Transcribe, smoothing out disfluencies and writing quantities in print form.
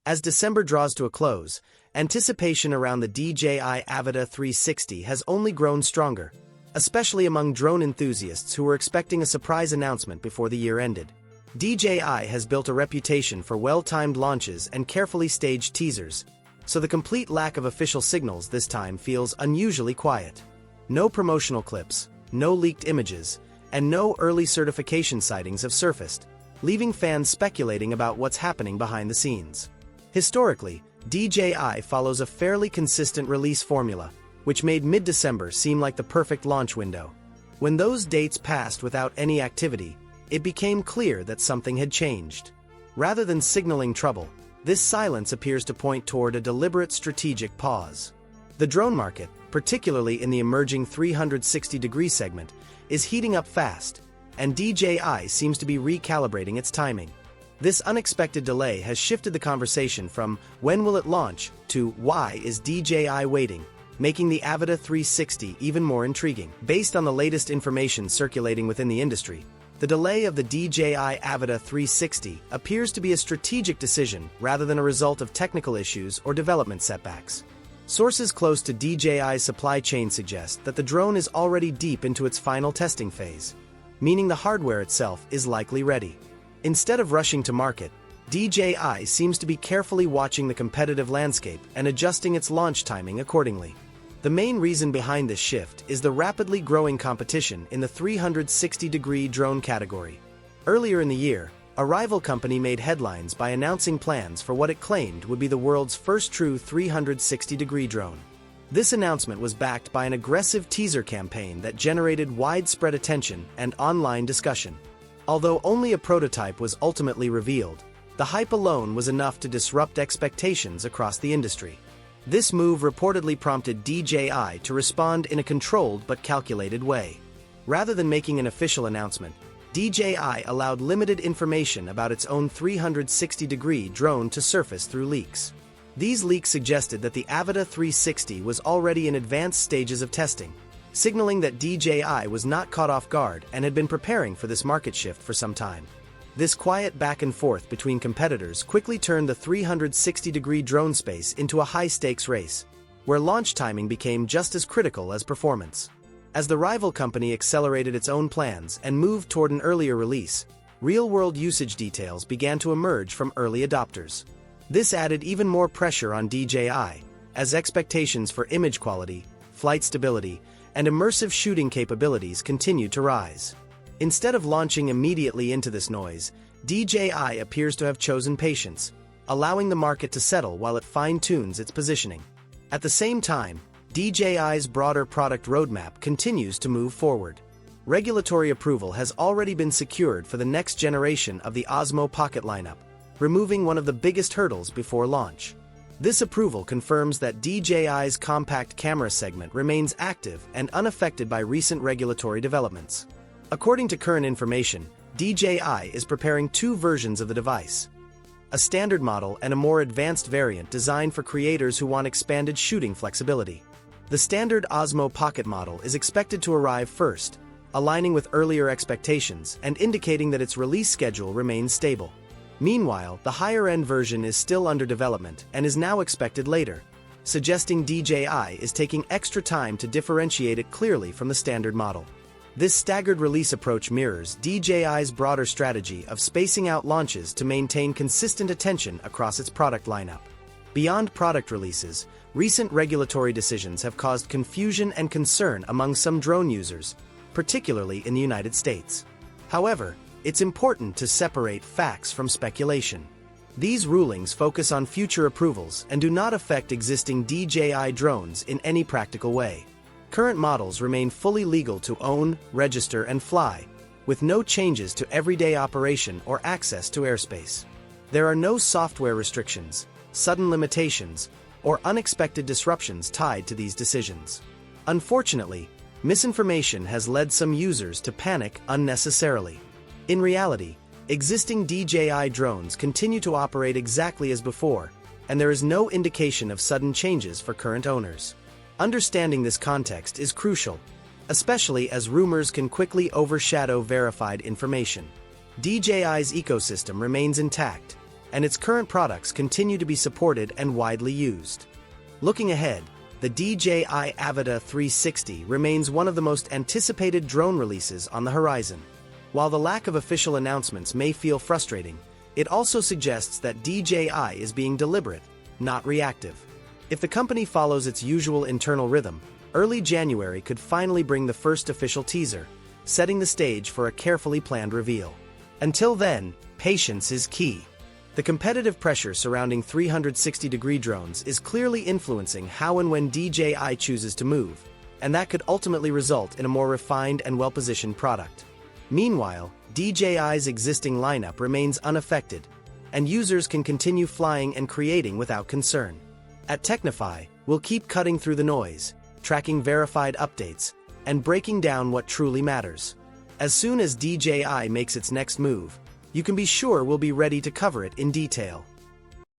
As December draws to a close, anticipation around the DJI Avata 360 has only grown stronger, especially among drone enthusiasts who were expecting a surprise announcement before the year ended. DJI has built a reputation for well-timed launches and carefully staged teasers, so the complete lack of official signals this time feels unusually quiet. No promotional clips, no leaked images, and no early certification sightings have surfaced, leaving fans speculating about what's happening behind the scenes. Historically, DJI follows a fairly consistent release formula, which made mid-December seem like the perfect launch window. When those dates passed without any activity, it became clear that something had changed. Rather than signaling trouble, this silence appears to point toward a deliberate strategic pause. The drone market, particularly in the emerging 360-degree segment, is heating up fast, and DJI seems to be recalibrating its timing. This unexpected delay has shifted the conversation from "when will it launch" to "why is DJI waiting?", making the Avata 360 even more intriguing. Based on the latest information circulating within the industry, the delay of the DJI Avata 360 appears to be a strategic decision rather than a result of technical issues or development setbacks. Sources close to DJI's supply chain suggest that the drone is already deep into its final testing phase, meaning the hardware itself is likely ready. Instead of rushing to market, DJI seems to be carefully watching the competitive landscape and adjusting its launch timing accordingly. The main reason behind this shift is the rapidly growing competition in the 360-degree drone category. Earlier in the year, a rival company made headlines by announcing plans for what it claimed would be the world's first true 360-degree drone. This announcement was backed by an aggressive teaser campaign that generated widespread attention and online discussion. Although only a prototype was ultimately revealed, the hype alone was enough to disrupt expectations across the industry. This move reportedly prompted DJI to respond in a controlled but calculated way. Rather than making an official announcement, DJI allowed limited information about its own 360-degree drone to surface through leaks. These leaks suggested that the Avata 360 was already in advanced stages of testing, signaling that DJI was not caught off guard and had been preparing for this market shift for some time. This quiet back and forth between competitors quickly turned the 360-degree drone space into a high-stakes race, where launch timing became just as critical as performance. As the rival company accelerated its own plans and moved toward an earlier release, real-world usage details began to emerge from early adopters. This added even more pressure on DJI, as expectations for image quality, flight stability, and immersive shooting capabilities continued to rise. Instead of launching immediately into this noise, DJI appears to have chosen patience, allowing the market to settle while it fine-tunes its positioning. At the same time, DJI's broader product roadmap continues to move forward. Regulatory approval has already been secured for the next generation of the Osmo Pocket lineup, removing one of the biggest hurdles before launch. This approval confirms that DJI's compact camera segment remains active and unaffected by recent regulatory developments. According to current information, DJI is preparing two versions of the device: a standard model and a more advanced variant designed for creators who want expanded shooting flexibility. The standard Osmo Pocket model is expected to arrive first, aligning with earlier expectations and indicating that its release schedule remains stable. Meanwhile, the higher-end version is still under development and is now expected later, suggesting DJI is taking extra time to differentiate it clearly from the standard model. This staggered release approach mirrors DJI's broader strategy of spacing out launches to maintain consistent attention across its product lineup. Beyond product releases, recent regulatory decisions have caused confusion and concern among some drone users, particularly in the United States. However, it's important to separate facts from speculation. These rulings focus on future approvals and do not affect existing DJI drones in any practical way. Current models remain fully legal to own, register, and fly, with no changes to everyday operation or access to airspace. There are no software restrictions, sudden limitations, or unexpected disruptions tied to these decisions. Unfortunately, misinformation has led some users to panic unnecessarily. In reality, existing DJI drones continue to operate exactly as before, and there is no indication of sudden changes for current owners. Understanding this context is crucial, especially as rumors can quickly overshadow verified information. DJI's ecosystem remains intact, and its current products continue to be supported and widely used. Looking ahead, the DJI Avata 360 remains one of the most anticipated drone releases on the horizon. While the lack of official announcements may feel frustrating, it also suggests that DJI is being deliberate, not reactive. If the company follows its usual internal rhythm, early January could finally bring the first official teaser, setting the stage for a carefully planned reveal. Until then, patience is key. The competitive pressure surrounding 360-degree drones is clearly influencing how and when DJI chooses to move, and that could ultimately result in a more refined and well-positioned product. Meanwhile, DJI's existing lineup remains unaffected, and users can continue flying and creating without concern. At Tecnify, we'll keep cutting through the noise, tracking verified updates, and breaking down what truly matters. As soon as DJI makes its next move, you can be sure we'll be ready to cover it in detail.